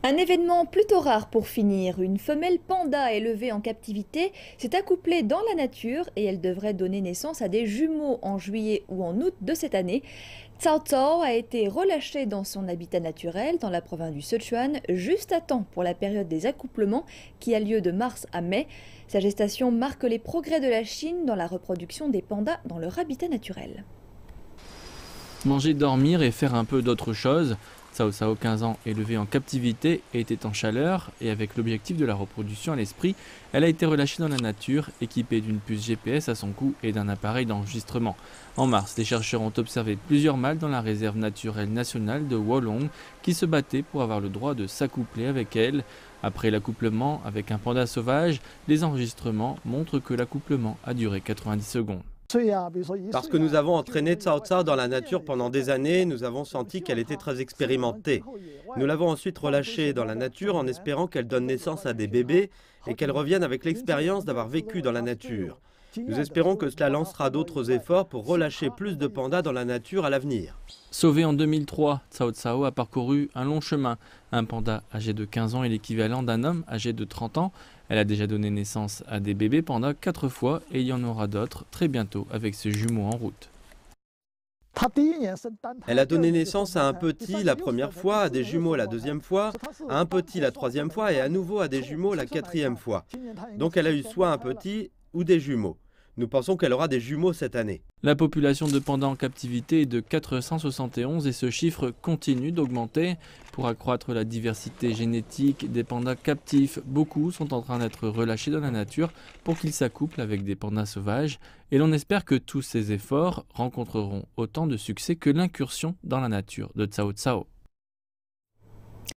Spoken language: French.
Un événement plutôt rare pour finir. Une femelle panda élevée en captivité s'est accouplée dans la nature et elle devrait donner naissance à des jumeaux en juillet ou en août de cette année. Cao Cao a été relâchée dans son habitat naturel dans la province du Sichuan juste à temps pour la période des accouplements qui a lieu de mars à mai. Sa gestation marque les progrès de la Chine dans la reproduction des pandas dans leur habitat naturel. Manger, dormir et faire un peu d'autres choses. Cao Cao, 15 ans, élevée en captivité, était en chaleur et avec l'objectif de la reproduction à l'esprit, elle a été relâchée dans la nature, équipée d'une puce GPS à son cou et d'un appareil d'enregistrement. En mars, les chercheurs ont observé plusieurs mâles dans la réserve naturelle nationale de Wolong qui se battaient pour avoir le droit de s'accoupler avec elle. Après l'accouplement avec un panda sauvage, les enregistrements montrent que l'accouplement a duré 90 secondes. Parce que nous avons entraîné Cao Cao dans la nature pendant des années, nous avons senti qu'elle était très expérimentée. Nous l'avons ensuite relâchée dans la nature en espérant qu'elle donne naissance à des bébés et qu'elle revienne avec l'expérience d'avoir vécu dans la nature. Nous espérons que cela lancera d'autres efforts pour relâcher plus de pandas dans la nature à l'avenir. Sauvée en 2003, Cao Cao a parcouru un long chemin. Un panda âgé de 15 ans est l'équivalent d'un homme âgé de 30 ans. Elle a déjà donné naissance à des bébés pandas 4 fois et il y en aura d'autres très bientôt avec ses jumeaux en route. Elle a donné naissance à un petit la première fois, à des jumeaux la deuxième fois, à un petit la troisième fois et à nouveau à des jumeaux la quatrième fois. Donc elle a eu soit un petit ou des jumeaux. Nous pensons qu'elle aura des jumeaux cette année. La population de pandas en captivité est de 471 et ce chiffre continue d'augmenter. Pour accroître la diversité génétique des pandas captifs, beaucoup sont en train d'être relâchés dans la nature pour qu'ils s'accouplent avec des pandas sauvages. Et l'on espère que tous ces efforts rencontreront autant de succès que l'incursion dans la nature de Cao Cao.